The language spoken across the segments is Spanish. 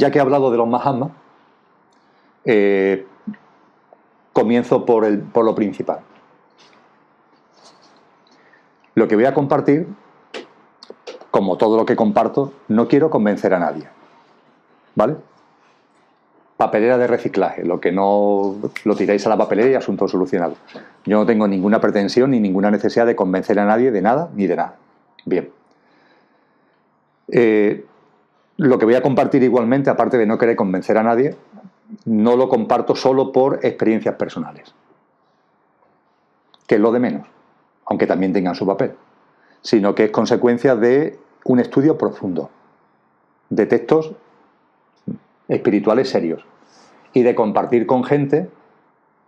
ya que he hablado de los Mahatmas, comienzo por lo principal. Lo que voy a compartir, como todo lo que comparto, no quiero convencer a nadie, ¿vale? Papelera de reciclaje, lo que no lo tiráis a la papelera y asunto solucionado. Yo no tengo ninguna pretensión ni ninguna necesidad de convencer a nadie de nada ni de nada. Bien. Lo que voy a compartir igualmente, aparte de no querer convencer a nadie, no lo comparto solo por experiencias personales, que es lo de menos, aunque también tengan su papel, sino que es consecuencia de un estudio profundo, de textos espirituales serios y de compartir con gente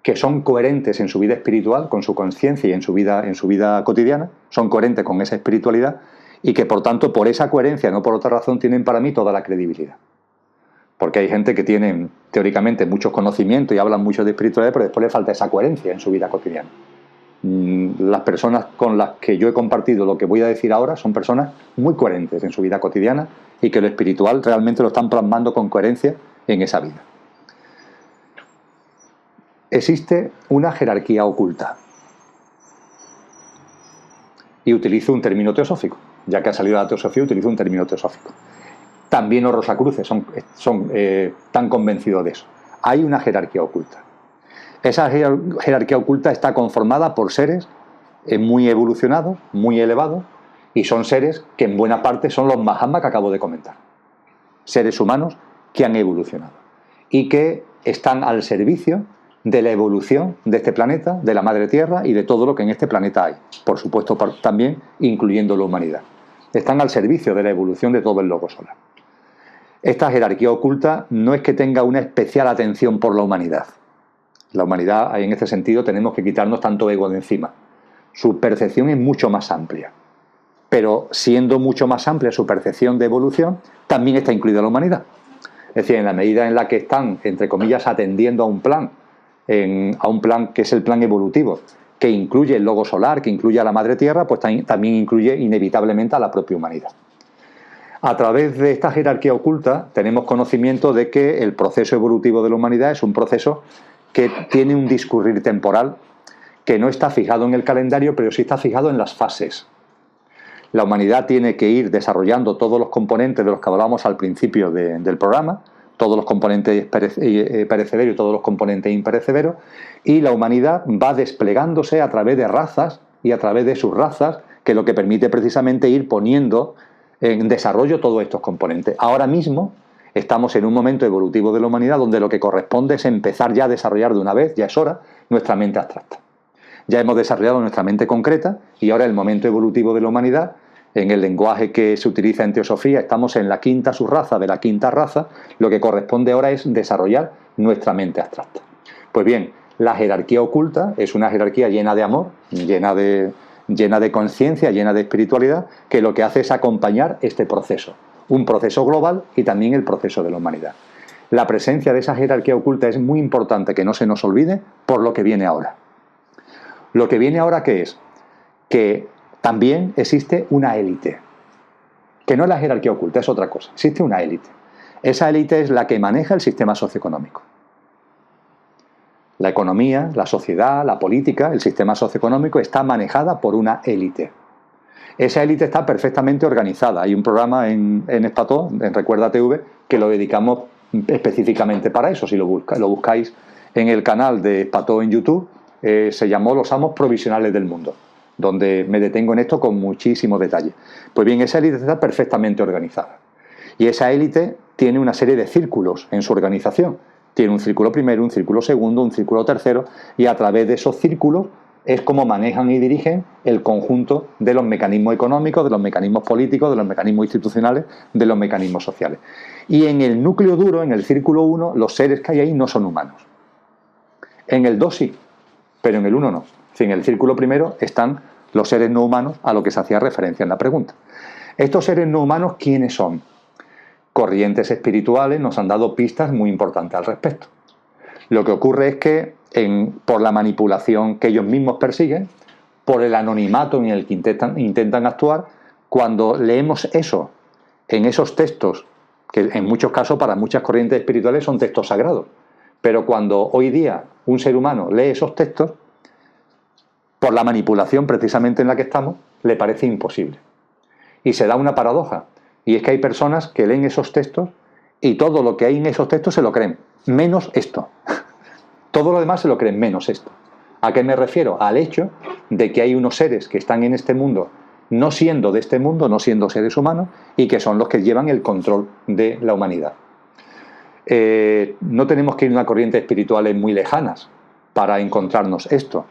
que son coherentes en su vida espiritual, con su conciencia y en su vida cotidiana, son coherentes con esa espiritualidad y que por tanto por esa coherencia, no por otra razón, tienen para mí toda la credibilidad. Porque hay gente que tiene teóricamente muchos conocimientos y hablan mucho de espiritualidad, pero después le falta esa coherencia en su vida cotidiana. Las personas con las que yo he compartido lo que voy a decir ahora son personas muy coherentes en su vida cotidiana y que lo espiritual realmente lo están plasmando con coherencia en esa vida. Existe una jerarquía oculta. Y utilizo un término teosófico. Ya que ha salido la teosofía, utilizo un término teosófico. También los rosacruces son tan convencidos de eso. Hay una jerarquía oculta. Esa jerarquía oculta está conformada por seres muy evolucionados, muy elevados, y son seres que en buena parte son los Mahatmas que acabo de comentar. Seres humanos que han evolucionado y que están al servicio de la evolución de este planeta, de la Madre Tierra y de todo lo que en este planeta hay. Por supuesto, también incluyendo la humanidad. Están al servicio de la evolución de todo el logo solar. Esta jerarquía oculta no es que tenga una especial atención por la humanidad. La humanidad, en este sentido, tenemos que quitarnos tanto ego de encima. Su percepción es mucho más amplia. Pero siendo mucho más amplia su percepción de evolución, también está incluida la humanidad. Es decir, en la medida en la que están, entre comillas, atendiendo a un plan que es el plan evolutivo, que incluye el logo solar, que incluye a la Madre Tierra, pues también incluye inevitablemente a la propia humanidad. A través de esta jerarquía oculta tenemos conocimiento de que el proceso evolutivo de la humanidad es un proceso que tiene un discurrir temporal que no está fijado en el calendario, pero sí está fijado en las fases. La humanidad tiene que ir desarrollando todos los componentes de los que hablábamos al principio del programa, todos los componentes perecederos y todos los componentes imperecederos, y la humanidad va desplegándose a través de razas y a través de sus razas, que es lo que permite precisamente ir poniendo en desarrollo todos estos componentes. Ahora mismo estamos en un momento evolutivo de la humanidad donde lo que corresponde es empezar ya a desarrollar de una vez, ya es hora, nuestra mente abstracta. Ya hemos desarrollado nuestra mente concreta y ahora el momento evolutivo de la humanidad, en el lenguaje que se utiliza en teosofía, estamos en la quinta subraza de la quinta raza, lo que corresponde ahora es desarrollar nuestra mente abstracta. Pues bien, la jerarquía oculta es una jerarquía llena de amor, llena de conciencia, llena de espiritualidad, que lo que hace es acompañar este proceso, un proceso global y también el proceso de la humanidad. La presencia de esa jerarquía oculta es muy importante que no se nos olvide por lo que viene ahora. Lo que viene ahora, ¿qué es? Que también existe una élite, que no es la jerarquía oculta, es otra cosa. Existe una élite. Esa élite es la que maneja el sistema socioeconómico. La economía, la sociedad, la política, el sistema socioeconómico está manejada por una élite. Esa élite está perfectamente organizada. Hay un programa en Espató, en Recuerda TV, que lo dedicamos específicamente para eso. Si lo buscáis en el canal de Espató en YouTube, se llamó Los amos provisionales del mundo, donde me detengo en esto con muchísimo detalle. Pues bien, esa élite está perfectamente organizada. Y esa élite tiene una serie de círculos en su organización. Tiene un círculo primero, un círculo segundo, un círculo tercero, y a través de esos círculos es como manejan y dirigen el conjunto de los mecanismos económicos, de los mecanismos políticos, de los mecanismos institucionales, de los mecanismos sociales. Y en el núcleo duro, en el círculo 1, los seres que hay ahí no son humanos. En el 2 sí, pero en el 1 no. En el círculo primero están los seres no humanos a lo que se hacía referencia en la pregunta. Estos seres no humanos, ¿quiénes son? Corrientes espirituales nos han dado pistas muy importantes al respecto. Lo que ocurre es que por la manipulación que ellos mismos persiguen, por el anonimato en el que intentan actuar, cuando leemos eso en esos textos que en muchos casos para muchas corrientes espirituales son textos sagrados. Pero cuando hoy día un ser humano lee esos textos, por la manipulación precisamente en la que estamos, le parece imposible. Y se da una paradoja, y es que hay personas que leen esos textos y todo lo que hay en esos textos se lo creen, menos esto. Todo lo demás se lo creen, menos esto. ¿A qué me refiero? Al hecho de que hay unos seres que están en este mundo, no siendo de este mundo, no siendo seres humanos, y que son los que llevan el control de la humanidad. No tenemos que ir a una corriente espirituales muy lejanas para encontrarnos esto.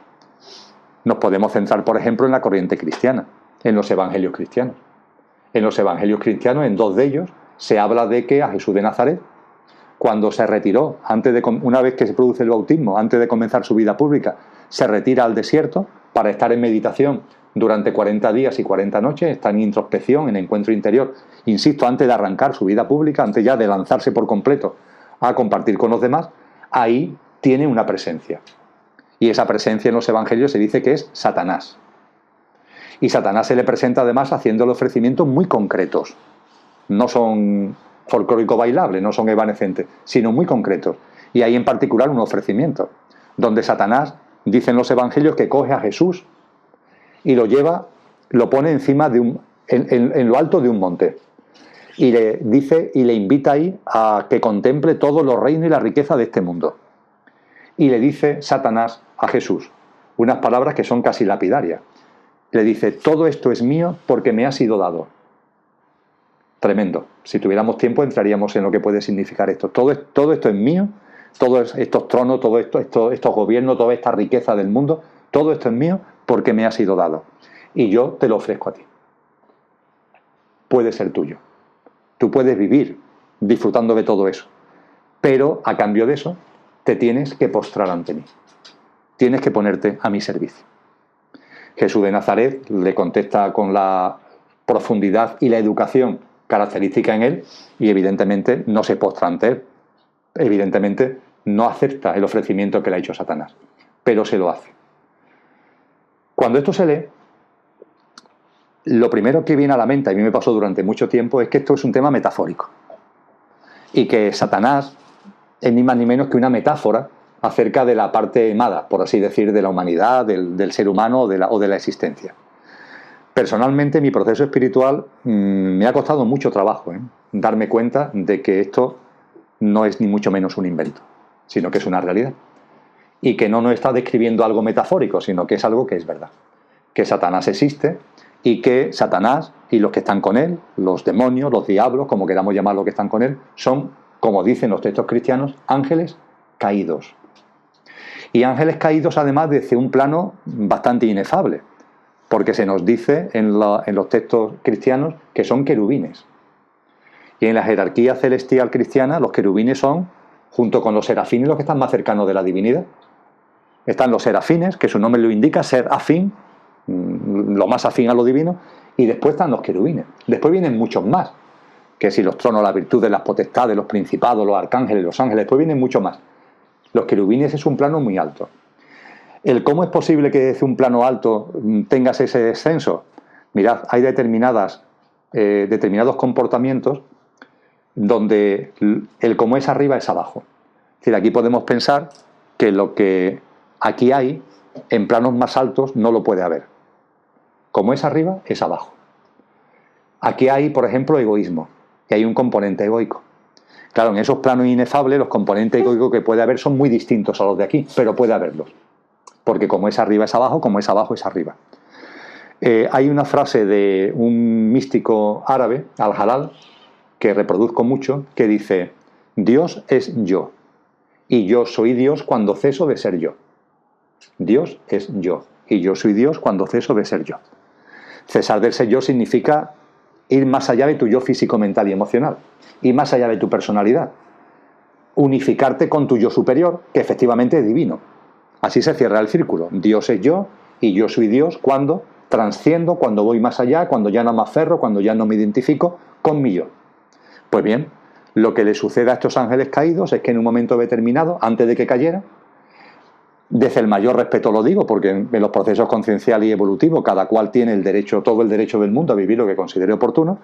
Nos podemos centrar, por ejemplo, en la corriente cristiana, en los evangelios cristianos. En los evangelios cristianos, en 2 de ellos, se habla de que a Jesús de Nazaret, cuando se retiró, una vez que se produce el bautismo, antes de comenzar su vida pública, se retira al desierto para estar en meditación durante 40 días y 40 noches, está en introspección, en encuentro interior, insisto, antes de arrancar su vida pública, antes ya de lanzarse por completo a compartir con los demás, ahí tiene una presencia. Y esa presencia en los evangelios se dice que es Satanás. Y Satanás se le presenta además haciéndole ofrecimientos muy concretos. No son folclóricos bailables, no son evanescentes, sino muy concretos. Y hay en particular un ofrecimiento, donde Satanás, dicen los evangelios, que coge a Jesús y lo lleva, lo pone encima de en lo alto de un monte. Y le dice y le invita ahí a que contemple todos los reinos y la riqueza de este mundo. Y le dice Satanás a Jesús unas palabras que son casi lapidarias. Le dice: todo esto es mío porque me ha sido dado. Tremendo. Si tuviéramos tiempo entraríamos en lo que puede significar esto. Todo esto es mío, todos estos tronos, estos gobiernos, toda esta riqueza del mundo, todo esto es mío porque me ha sido dado. Y yo te lo ofrezco a ti. Puede ser tuyo. Tú puedes vivir disfrutando de todo eso. Pero a cambio de eso, te tienes que postrar ante mí. Tienes que ponerte a mi servicio. Jesús de Nazaret le contesta con la profundidad y la educación característica en él y evidentemente no se postra ante él. Evidentemente no acepta el ofrecimiento que le ha hecho Satanás, pero se lo hace. Cuando esto se lee, lo primero que viene a la mente, a mí me pasó durante mucho tiempo, es que esto es un tema metafórico y que Satanás es ni más ni menos que una metáfora acerca de la parte mala, por así decir, de la humanidad, del ser humano o de la existencia. Personalmente, mi proceso espiritual me ha costado mucho trabajo darme cuenta de que esto no es ni mucho menos un invento, sino que es una realidad. Y que no nos está describiendo algo metafórico, sino que es algo que es verdad. Que Satanás existe y que Satanás y los que están con él, los demonios, los diablos, como queramos llamar los que están con él, son, como dicen los textos cristianos, ángeles caídos. Y ángeles caídos además desde un plano bastante inefable, porque se nos dice en los textos cristianos que son querubines. Y en la jerarquía celestial cristiana los querubines son, junto con los serafines, los que están más cercanos de la divinidad. Están los serafines, que su nombre lo indica, ser afín, lo más afín a lo divino, y después están los querubines. Después vienen muchos más, que si los tronos, las virtudes, las potestades, los principados, los arcángeles, los ángeles, después vienen muchos más. Los querubines es un plano muy alto. ¿El cómo es posible que desde un plano alto tengas ese descenso? Mirad, hay determinados comportamientos donde el como es arriba es abajo. Es decir, aquí podemos pensar que lo que aquí hay, en planos más altos, no lo puede haber. Como es arriba, es abajo. Aquí hay, por ejemplo, egoísmo, y hay un componente egoico. Claro, en esos planos inefables, los componentes egoicos que puede haber son muy distintos a los de aquí, pero puede haberlos. Porque como es arriba es abajo, como es abajo es arriba. Hay una frase de un místico árabe, Al-Halal, que reproduzco mucho, que dice: Dios es yo, y yo soy Dios cuando ceso de ser yo. Dios es yo, y yo soy Dios cuando ceso de ser yo. Cesar del ser yo significa ir más allá de tu yo físico, mental y emocional, y más allá de tu personalidad. Unificarte con tu yo superior, que efectivamente es divino. Así se cierra el círculo. Dios es yo y yo soy Dios cuando transciendo, cuando voy más allá, cuando ya no me aferro, cuando ya no me identifico con mi yo. Pues bien, lo que le sucede a estos ángeles caídos es que en un momento determinado, antes de que cayera, desde el mayor respeto lo digo, porque en los procesos concienciales y evolutivos cada cual tiene el derecho, todo el derecho del mundo a vivir lo que considere oportuno,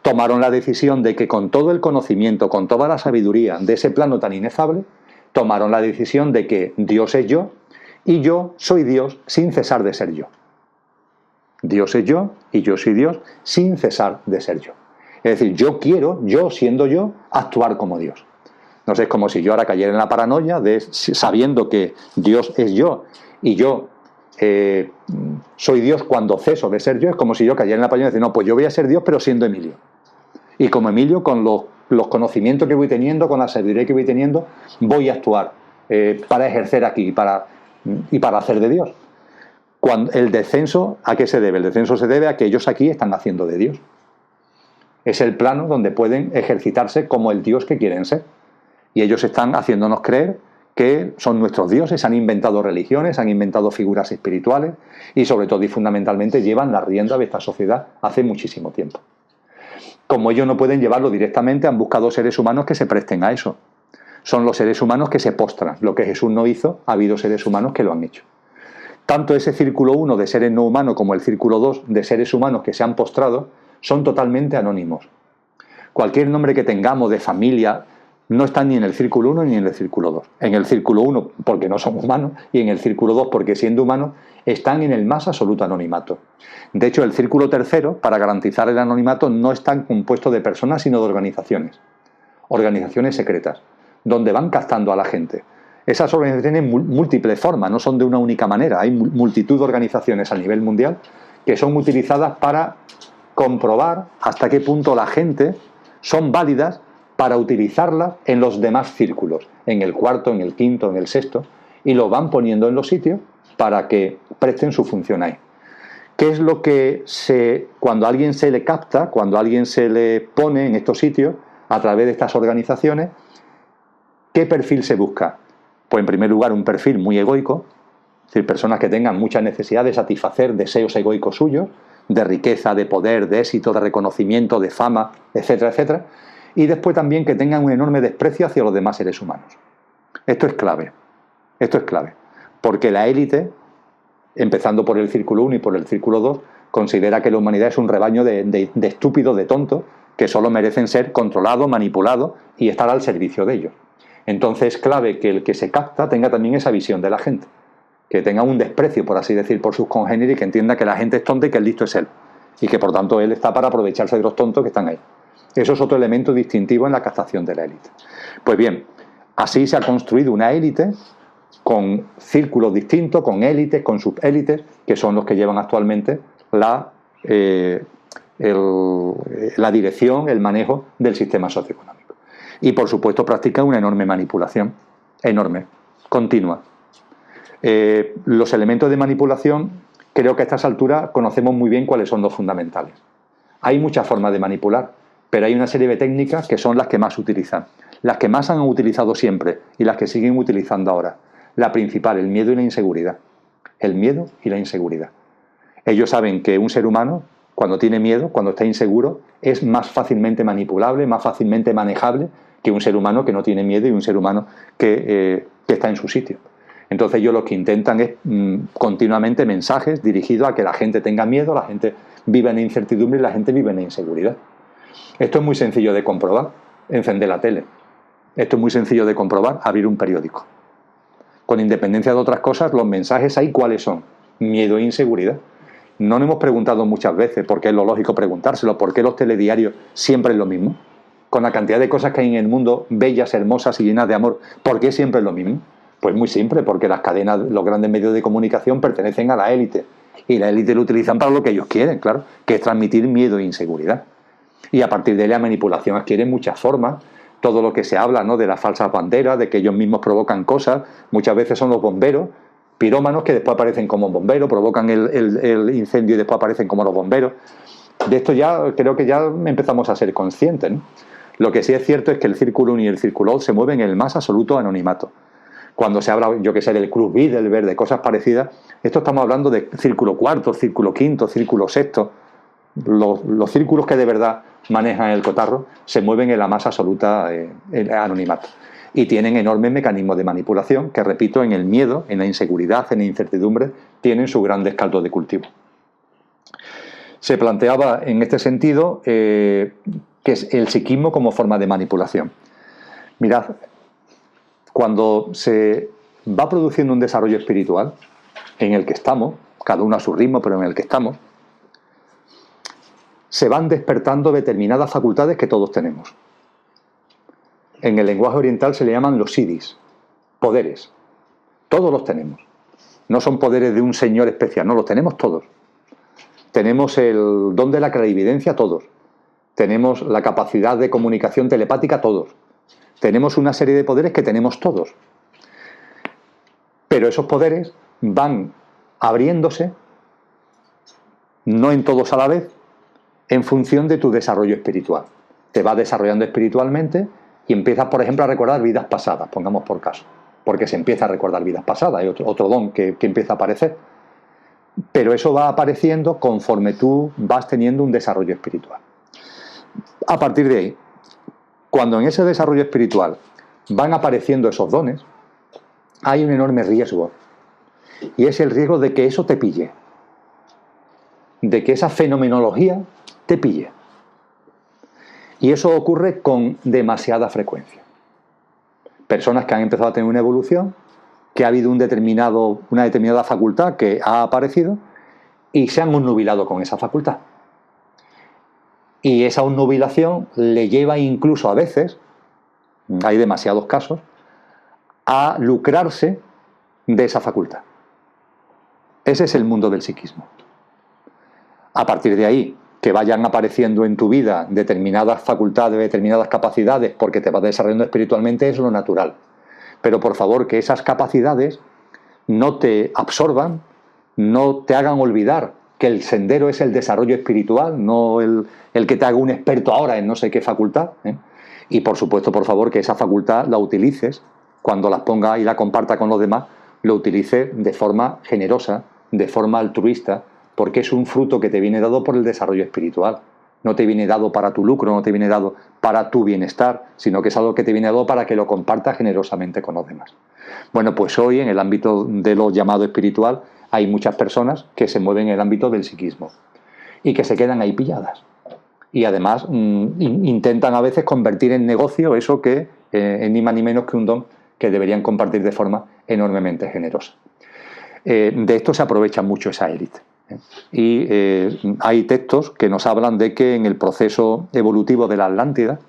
tomaron la decisión de que con todo el conocimiento, con toda la sabiduría de ese plano tan inefable, tomaron la decisión de que Dios es yo y yo soy Dios sin cesar de ser yo. Dios es yo y yo soy Dios sin cesar de ser yo. Es decir, yo quiero, yo siendo yo, actuar como Dios. No sé, es como si yo ahora cayera en la paranoia de sabiendo que Dios es yo y yo soy Dios cuando ceso de ser yo. Es como si yo cayera en la paranoia de decir, no, pues yo voy a ser Dios pero siendo Emilio. Y como Emilio, con los conocimientos que voy teniendo, con la sabiduría que voy teniendo, voy a actuar para ejercer aquí y para hacer de Dios. Cuando el descenso, ¿a qué se debe? El descenso se debe a que ellos aquí están haciendo de Dios. Es el plano donde pueden ejercitarse como el Dios que quieren ser. Y ellos están haciéndonos creer que son nuestros dioses, han inventado religiones, han inventado figuras espirituales y sobre todo y fundamentalmente llevan la rienda de esta sociedad hace muchísimo tiempo. Como ellos no pueden llevarlo directamente, han buscado seres humanos que se presten a eso. Son los seres humanos que se postran. Lo que Jesús no hizo, ha habido seres humanos que lo han hecho. Tanto ese círculo 1 de seres no humanos como el círculo 2 de seres humanos que se han postrado son totalmente anónimos. Cualquier nombre que tengamos de familia no está ni en el círculo 1 ni en el círculo 2. En el círculo 1 porque no son humanos y en el círculo 2 porque siendo humanos están en el más absoluto anonimato. De hecho, el círculo tercero, para garantizar el anonimato, no está compuesto de personas sino de organizaciones secretas, donde van captando a la gente. Esas organizaciones tienen múltiples formas, no son de una única manera. Hay multitud de organizaciones a nivel mundial que son utilizadas para comprobar hasta qué punto la gente son válidas para utilizarlas en los demás círculos, en el cuarto, en el quinto, en el sexto, y lo van poniendo en los sitios para que presten su función ahí. ¿Qué es lo que cuando a alguien se le capta, cuando a alguien se le pone en estos sitios, a través de estas organizaciones, qué perfil se busca? Pues en primer lugar un perfil muy egoico, es decir, personas que tengan mucha necesidad de satisfacer deseos egoicos suyos, de riqueza, de poder, de éxito, de reconocimiento, de fama, etcétera, etcétera. Y después también que tengan un enorme desprecio hacia los demás seres humanos. Esto es clave, porque la élite, empezando por el círculo 1 y por el círculo 2, considera que la humanidad es un rebaño de estúpidos, de tontos, que solo merecen ser controlados, manipulados y estar al servicio de ellos. Entonces es clave que el que se capta tenga también esa visión de la gente, que tenga un desprecio, por así decir, por sus congéneres y que entienda que la gente es tonta y que el listo es él. Y que por tanto él está para aprovecharse de los tontos que están ahí. Eso es otro elemento distintivo en la captación de la élite. Pues bien, así se ha construido una élite con círculos distintos, con élites, con subélites, que son los que llevan actualmente la dirección, el manejo del sistema socioeconómico. Y por supuesto practican una enorme manipulación, enorme, continua. Los elementos de manipulación, creo que a estas alturas conocemos muy bien cuáles son los fundamentales. Hay muchas formas de manipular, pero hay una serie de técnicas que son las que más utilizan, las que más han utilizado siempre y las que siguen utilizando ahora. La principal, el miedo y la inseguridad. El miedo y la inseguridad. Ellos saben que un ser humano, cuando tiene miedo, cuando está inseguro, es más fácilmente manipulable, más fácilmente manejable que un ser humano que no tiene miedo y un ser humano que está en su sitio. Entonces ellos lo que intentan es continuamente mensajes dirigidos a que la gente tenga miedo, la gente vive en incertidumbre y la gente vive en inseguridad. Esto es muy sencillo de comprobar, encender la tele. Esto es muy sencillo de comprobar, abrir un periódico. Con independencia de otras cosas, los mensajes ahí ¿cuáles son? Miedo e inseguridad. No nos hemos preguntado muchas veces, porque es lo lógico preguntárselo, ¿por qué los telediarios siempre es lo mismo? Con la cantidad de cosas que hay en el mundo, bellas, hermosas y llenas de amor, ¿por qué siempre es lo mismo? Pues muy simple, porque las cadenas, los grandes medios de comunicación pertenecen a la élite. Y la élite lo utilizan para lo que ellos quieren, claro, que es transmitir miedo e inseguridad. Y a partir de ahí la manipulación adquiere muchas formas. Todo lo que se habla, ¿no?, de las falsas banderas, de que ellos mismos provocan cosas, muchas veces son los bomberos, pirómanos que después aparecen como bomberos, provocan el incendio y después aparecen como los bomberos. De esto ya creo que ya empezamos a ser conscientes, ¿no? Lo que sí es cierto es que el círculo 1 y el círculo 2 se mueven en el más absoluto anonimato. Cuando se habla, yo que sé, del Club Bilderberg, de cosas parecidas, esto estamos hablando de círculo cuarto, círculo quinto, círculo sexto. Los círculos que de verdad manejan el cotarro se mueven en la más absoluta anonimato y tienen enormes mecanismos de manipulación que, repito, en el miedo, en la inseguridad, en la incertidumbre, tienen sus grandes caldos de cultivo. se planteaba en este sentido que es el psiquismo como forma de manipulación. Mirad, cuando se va produciendo un desarrollo espiritual en el que estamos, cada uno a su ritmo, pero en el que estamos, se van despertando determinadas facultades que todos tenemos. En el lenguaje oriental se le llaman los siddhis, poderes. Todos los tenemos. No son poderes de un señor especial, no, los tenemos todos. Tenemos el don de la clarividencia todos. Tenemos la capacidad de comunicación telepática todos. Tenemos una serie de poderes que tenemos todos. Pero esos poderes van abriéndose, no en todos a la vez, en función de tu desarrollo espiritual. Te vas desarrollando espiritualmente y empiezas, por ejemplo, a recordar vidas pasadas, pongamos por caso, porque se empieza a recordar vidas pasadas, hay otro don que empieza a aparecer. Pero eso va apareciendo conforme tú vas teniendo un desarrollo espiritual. A partir de ahí, cuando en ese desarrollo espiritual van apareciendo esos dones, hay un enorme riesgo, y es el riesgo de que eso te pille, de que esa fenomenología te pille. Y eso ocurre con demasiada frecuencia. Personas que han empezado a tener una evolución, que ha habido una determinada facultad que ha aparecido y se han obnubilado con esa facultad. Y esa obnubilación le lleva incluso a veces, hay demasiados casos, a lucrarse de esa facultad. Ese es el mundo del psiquismo. A partir de ahí, que vayan apareciendo en tu vida determinadas facultades, determinadas capacidades, porque te vas desarrollando espiritualmente, es lo natural. Pero por favor, que esas capacidades no te absorban, no te hagan olvidar que el sendero es el desarrollo espiritual, no el que te haga un experto ahora en no sé qué facultad. Y por supuesto, por favor, que esa facultad la utilices, cuando las ponga y la comparta con los demás, lo utilice de forma generosa, de forma altruista, porque es un fruto que te viene dado por el desarrollo espiritual. No te viene dado para tu lucro, no te viene dado para tu bienestar, sino que es algo que te viene dado para que lo compartas generosamente con los demás. Bueno, pues hoy en el ámbito de lo llamado espiritual hay muchas personas que se mueven en el ámbito del psiquismo y que se quedan ahí pilladas. Y además intentan a veces convertir en negocio eso que es ni más ni menos que un don que deberían compartir de forma enormemente generosa. De esto se aprovecha mucho esa élite. Y hay textos que nos hablan de que en el proceso evolutivo de la Atlántida,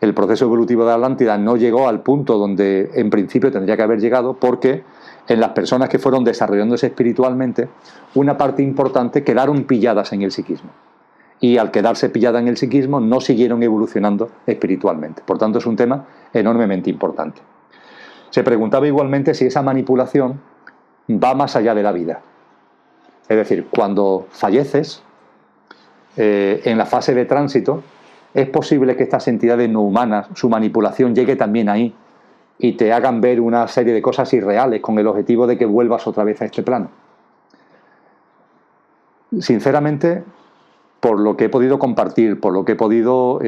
el proceso evolutivo de la Atlántida no llegó al punto donde en principio tendría que haber llegado, porque en las personas que fueron desarrollándose espiritualmente, una parte importante quedaron pilladas en el psiquismo. Y al quedarse pillada en el psiquismo no siguieron evolucionando espiritualmente. Por tanto, es un tema enormemente importante. Se preguntaba igualmente si esa manipulación va más allá de la vida. Es decir, cuando falleces, en la fase de tránsito, es posible que estas entidades no humanas, su manipulación llegue también ahí y te hagan ver una serie de cosas irreales con el objetivo de que vuelvas otra vez a este plano. Sinceramente, por lo que he podido compartir, por lo que he podido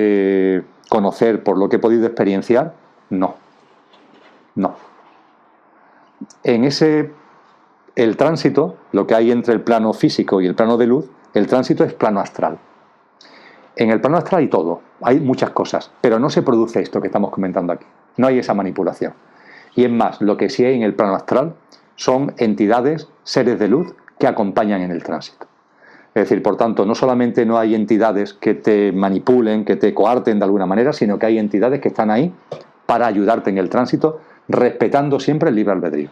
conocer, por lo que he podido experienciar, no. El tránsito, lo que hay entre el plano físico y el plano de luz, el tránsito es plano astral. En el plano astral hay todo, hay muchas cosas, pero no se produce esto que estamos comentando aquí. No hay esa manipulación. Y es más, lo que sí hay en el plano astral son entidades, seres de luz, que acompañan en el tránsito. Es decir, por tanto, no solamente no hay entidades que te manipulen, que te coarten de alguna manera, sino que hay entidades que están ahí para ayudarte en el tránsito, respetando siempre el libre albedrío.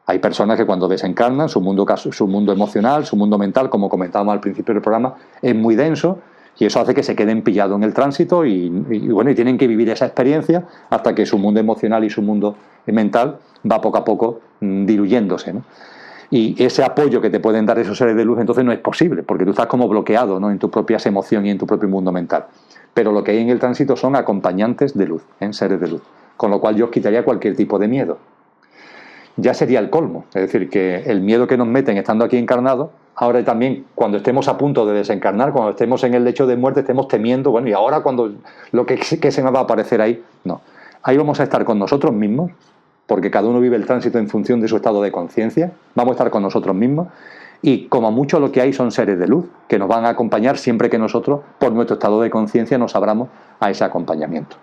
Hay personas que cuando desencarnan, su mundo emocional, su mundo mental, como comentábamos al principio del programa, es muy denso, y eso hace que se queden pillados en el tránsito y tienen que vivir esa experiencia hasta que su mundo emocional y su mundo mental va poco a poco diluyéndose, ¿no? Y ese apoyo que te pueden dar esos seres de luz entonces no es posible, porque tú estás como bloqueado, ¿no?, en tus propias emociones y en tu propio mundo mental. Pero lo que hay en el tránsito son acompañantes de luz, seres de luz, con lo cual yo os quitaría cualquier tipo de miedo. Ya sería el colmo, es decir, que el miedo que nos meten estando aquí encarnados, ahora también cuando estemos a punto de desencarnar, cuando estemos en el lecho de muerte, estemos temiendo, bueno, y ahora cuando lo que se nos va a aparecer ahí, no. Ahí vamos a estar con nosotros mismos, porque cada uno vive el tránsito en función de su estado de conciencia, vamos a estar con nosotros mismos, Y como mucho lo que hay son seres de luz que nos van a acompañar siempre que nosotros, por nuestro estado de conciencia, nos abramos a ese acompañamiento.